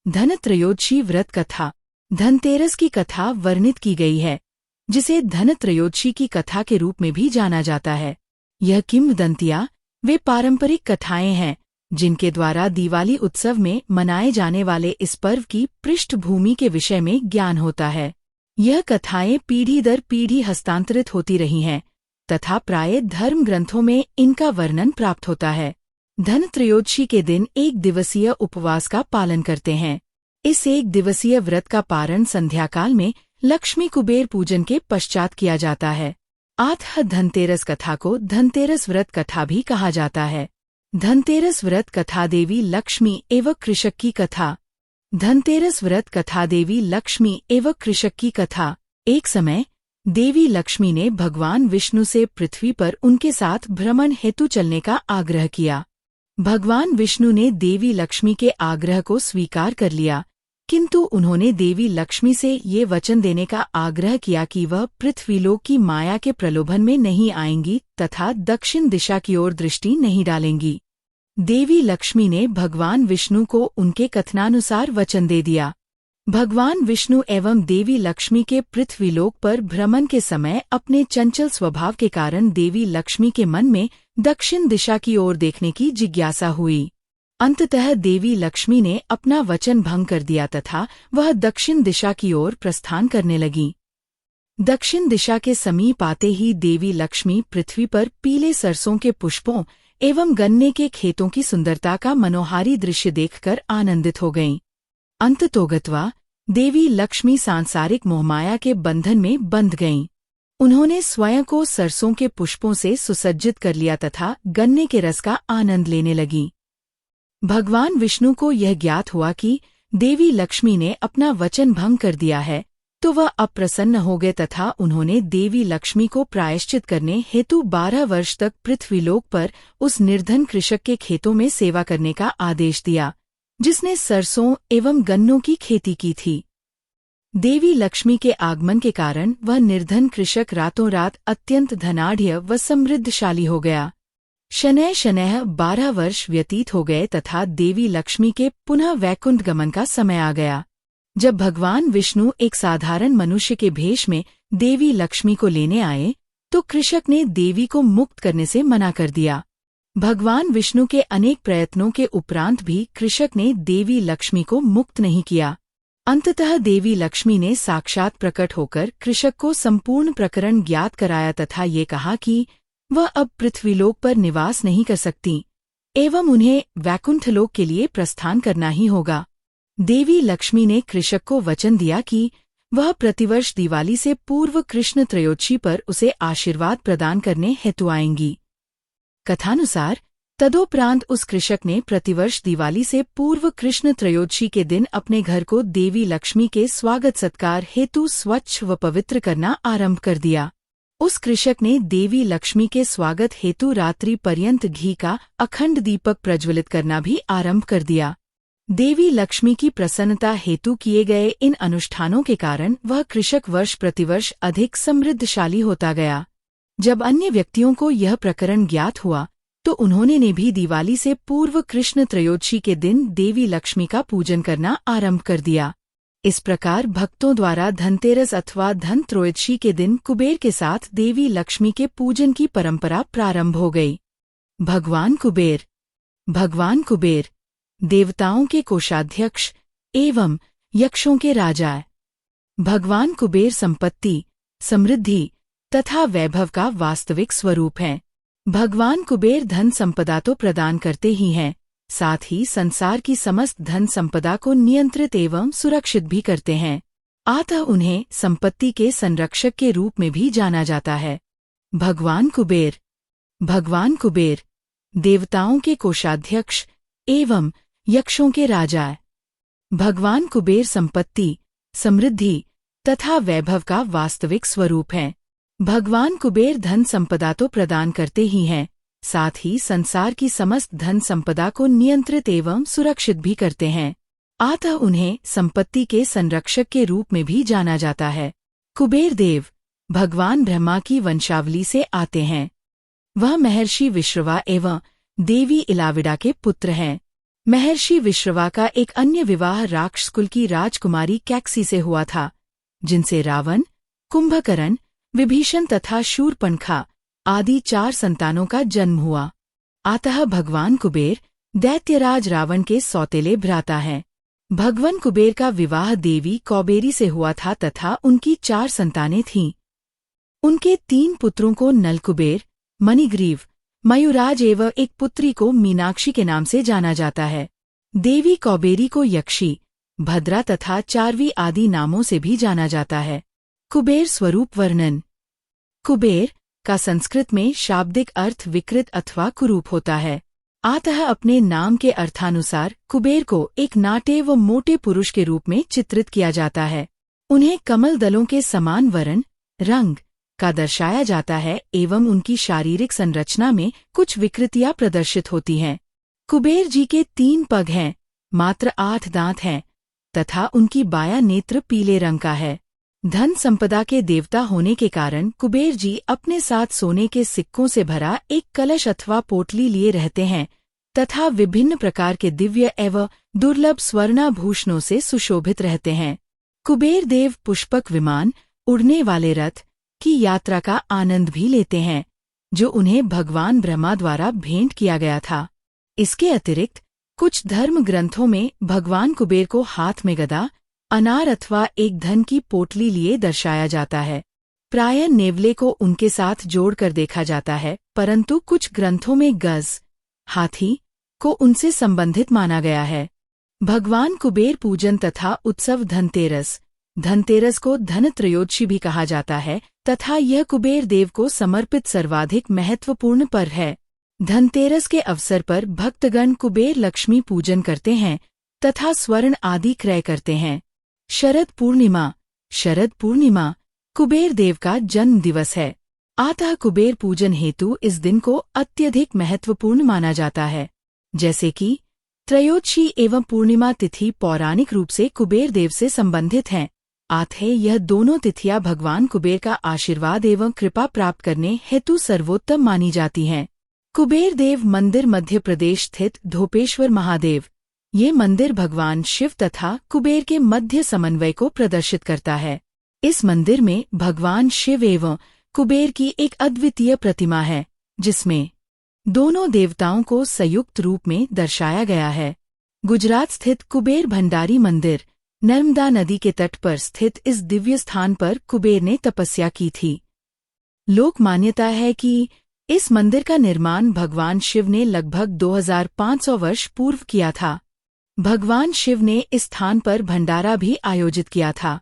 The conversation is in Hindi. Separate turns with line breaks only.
धनत्रयोदशी व्रत कथा। धनतेरस की कथा वर्णित की गई है, जिसे धनत्रयोदशी की कथा के रूप में भी जाना जाता है। यह किंवदंतियाँ वे पारंपरिक कथाएं हैं जिनके द्वारा दिवाली उत्सव में मनाए जाने वाले इस पर्व की पृष्ठभूमि के विषय में ज्ञान होता है। यह कथाएं पीढ़ी दर पीढ़ी हस्तांतरित होती रही हैं तथा प्राय धर्म ग्रंथों में इनका वर्णन प्राप्त होता है। धनत्रयोदशी के दिन एक दिवसीय उपवास का पालन करते हैं। इस एक दिवसीय व्रत का पारण संध्याकाल में लक्ष्मी कुबेर पूजन के पश्चात किया जाता है। आठ धनतेरस कथा को धनतेरस व्रत कथा भी कहा जाता है। धनतेरस व्रत कथा देवी लक्ष्मी एवं कृषक की कथा। धनतेरस व्रत कथा देवी लक्ष्मी एवं कृषक की कथा। एक समय देवी लक्ष्मी ने भगवान विष्णु से पृथ्वी पर उनके साथ भ्रमण हेतु चलने का आग्रह किया। भगवान विष्णु ने देवी लक्ष्मी के आग्रह को स्वीकार कर लिया, किंतु उन्होंने देवी लक्ष्मी से ये वचन देने का आग्रह किया कि वह पृथ्वीलोक की माया के प्रलोभन में नहीं आएंगी तथा दक्षिण दिशा की ओर दृष्टि नहीं डालेंगी। देवी लक्ष्मी ने भगवान विष्णु को उनके कथनानुसार वचन दे दिया। भगवान विष्णु एवं देवी लक्ष्मी के पृथ्वीलोक पर भ्रमण के समय अपने चंचल स्वभाव के कारण देवी लक्ष्मी के मन में दक्षिण दिशा की ओर देखने की जिज्ञासा हुई। अंततः देवी लक्ष्मी ने अपना वचन भंग कर दिया तथा वह दक्षिण दिशा की ओर प्रस्थान करने लगी। दक्षिण दिशा के समीप आते ही देवी लक्ष्मी पृथ्वी पर पीले सरसों के पुष्पों एवं गन्ने के खेतों की सुंदरता का मनोहारी दृश्य देखकर आनंदित हो गईं। अंततोगत्वा देवी लक्ष्मी सांसारिक मोहमाया के बंधन में बंध गईं। उन्होंने स्वयं को सरसों के पुष्पों से सुसज्जित कर लिया तथा गन्ने के रस का आनंद लेने लगी। भगवान विष्णु को यह ज्ञात हुआ कि देवी लक्ष्मी ने अपना वचन भंग कर दिया है, तो वह अप्रसन्न हो गए तथा उन्होंने देवी लक्ष्मी को प्रायश्चित करने हेतु 12 वर्ष तक पृथ्वीलोक पर उस निर्धन कृषक के खेतों में सेवा करने का आदेश दिया, जिसने सरसों एवं गन्नों की खेती की थी। देवी लक्ष्मी के आगमन के कारण वह निर्धन कृषक रातों रात अत्यंत धनाढ्य व समृद्धशाली हो गया। शनैः शनैः 12 वर्ष व्यतीत हो गए तथा देवी लक्ष्मी के पुनः वैकुंठ गमन का समय आ गया। जब भगवान विष्णु एक साधारण मनुष्य के भेष में देवी लक्ष्मी को लेने आए, तो कृषक ने देवी को मुक्त करने से मना कर दिया। भगवान विष्णु के अनेक प्रयत्नों के उपरांत भी कृषक ने देवी लक्ष्मी को मुक्त नहीं किया। अंततः देवी लक्ष्मी ने साक्षात प्रकट होकर कृषक को संपूर्ण प्रकरण ज्ञात कराया तथा ये कहा कि वह अब पृथ्वीलोक पर निवास नहीं कर सकती एवं उन्हें वैकुंठलोक के लिए प्रस्थान करना ही होगा। देवी लक्ष्मी ने कृषक को वचन दिया कि वह प्रतिवर्ष दिवाली से पूर्व कृष्ण त्रयोदशी पर उसे आशीर्वाद प्रदान करने हेतु आएंगी। कथानुसार तदोपरांत उस कृषक ने प्रतिवर्ष दिवाली से पूर्व कृष्ण त्रयोदशी के दिन अपने घर को देवी लक्ष्मी के स्वागत सत्कार हेतु स्वच्छ व पवित्र करना आरंभ कर दिया। उस कृषक ने देवी लक्ष्मी के स्वागत हेतु रात्रि पर्यंत घी का अखंड दीपक प्रज्वलित करना भी आरंभ कर दिया। देवी लक्ष्मी की प्रसन्नता हेतु किए गए इन अनुष्ठानों के कारण वह कृषक वर्ष प्रतिवर्ष अधिक समृद्धशाली होता गया। जब अन्य व्यक्तियों को यह प्रकरण ज्ञात हुआ, तो उन्होंने ने भी दिवाली से पूर्व कृष्ण त्रयोदशी के दिन देवी लक्ष्मी का पूजन करना आरंभ कर दिया। इस प्रकार भक्तों द्वारा धनतेरस अथवा धन त्रयोदशी के दिन कुबेर के साथ देवी लक्ष्मी के पूजन की परंपरा प्रारंभ हो गई। भगवान कुबेर देवताओं के कोषाध्यक्ष एवं यक्षों के राजा। भगवान कुबेर संपत्ति, समृद्धि तथा वैभव का वास्तविक स्वरूप हैं। भगवान कुबेर धन संपदा तो प्रदान करते ही हैं, साथ ही संसार की समस्त धन संपदा को नियंत्रित एवं सुरक्षित भी करते हैं। अतः उन्हें संपत्ति के संरक्षक के रूप में भी जाना जाता है। भगवान कुबेर देवताओं के कोषाध्यक्ष एवं यक्षों के राजा। भगवान कुबेर संपत्ति, समृद्धि तथा वैभव का वास्तविक स्वरूप हैं। भगवान कुबेर धन संपदा तो प्रदान करते ही हैं, साथ ही संसार की समस्त धन संपदा को नियंत्रित एवं सुरक्षित भी करते हैं। अतः उन्हें संपत्ति के संरक्षक के रूप में भी जाना जाता है। कुबेर देव भगवान ब्रह्मा की वंशावली से आते हैं। वह महर्षि विश्रवा एवं देवी इलाविडा के पुत्र हैं। महर्षि विश्रवा का एक अन्य विवाह राक्षस कुल की राजकुमारी कैकसी से हुआ था, जिनसे रावण, कुंभकर्ण, विभीषण तथा शूरपणखा आदि 4 संतानों का जन्म हुआ। अतः भगवान कुबेर दैत्यराज रावण के सौतेले भ्राता हैं। भगवान कुबेर का विवाह देवी कौबेरी से हुआ था तथा उनकी 4 संतानें थीं। उनके 3 पुत्रों को नलकुबेर, मणिग्रीव, मयूराज एवं एक पुत्री को मीनाक्षी के नाम से जाना जाता है। देवी कौबेरी को यक्षी, भद्रा तथा चारवी आदि नामों से भी जाना जाता है। कुबेर स्वरूप वर्णन। कुबेर का संस्कृत में शाब्दिक अर्थ विकृत अथवा कुरूप होता है। अतः अपने नाम के अर्थानुसार कुबेर को एक नाटे व मोटे पुरुष के रूप में चित्रित किया जाता है। उन्हें कमल दलों के समान वर्ण, रंग का दर्शाया जाता है एवं उनकी शारीरिक संरचना में कुछ विकृतियां प्रदर्शित होती हैं। कुबेर जी के 3 पग हैं, मात्र 8 दांत हैं तथा उनकी बायां नेत्र पीले रंग का है। धन संपदा के देवता होने के कारण कुबेर जी अपने साथ सोने के सिक्कों से भरा एक कलश अथवा पोटली लिए रहते हैं तथा विभिन्न प्रकार के दिव्य एवं दुर्लभ स्वर्णाभूषणों से सुशोभित रहते हैं। कुबेर देव पुष्पक विमान, उड़ने वाले रथ की यात्रा का आनंद भी लेते हैं, जो उन्हें भगवान ब्रह्मा द्वारा भेंट किया गया था। इसके अतिरिक्त कुछ धर्म ग्रंथों में भगवान कुबेर को हाथ में गदा, अनार अथवा एक धन की पोटली लिए दर्शाया जाता है। प्रायः नेवले को उनके साथ जोड़कर देखा जाता है, परंतु कुछ ग्रंथों में गज, हाथी को उनसे संबंधित माना गया है। भगवान कुबेर पूजन तथा उत्सव धनतेरस को धनत्रयोदशी भी कहा जाता है तथा यह कुबेर देव को समर्पित सर्वाधिक महत्वपूर्ण पर्व है। धनतेरस के अवसर पर भक्तगण कुबेर लक्ष्मी पूजन करते हैं तथा स्वर्ण आदि क्रय करते हैं। शरद पूर्णिमा कुबेर देव का जन्म दिवस है। अतः कुबेर पूजन हेतु इस दिन को अत्यधिक महत्वपूर्ण माना जाता है। जैसे कि त्रयोदशी एवं पूर्णिमा तिथि पौराणिक रूप से कुबेर देव से संबंधित हैं। अतः यह दोनों तिथियां भगवान कुबेर का आशीर्वाद एवं कृपा प्राप्त करने हेतु सर्वोत्तम मानी जाती हैं। कुबेर देव मंदिर मध्य प्रदेश स्थित धोपेश्वर महादेव। ये मंदिर भगवान शिव तथा कुबेर के मध्य समन्वय को प्रदर्शित करता है। इस मंदिर में भगवान शिव एवं कुबेर की एक अद्वितीय प्रतिमा है, जिसमें दोनों देवताओं को संयुक्त रूप में दर्शाया गया है। गुजरात स्थित कुबेर भंडारी मंदिर, नर्मदा नदी के तट पर स्थित इस दिव्य स्थान पर कुबेर ने तपस्या की थी। लोक मान्यता है कि इस मंदिर का निर्माण भगवान शिव ने लगभग 2500 वर्ष पूर्व किया था। भगवान शिव ने इस स्थान पर भंडारा भी आयोजित किया था।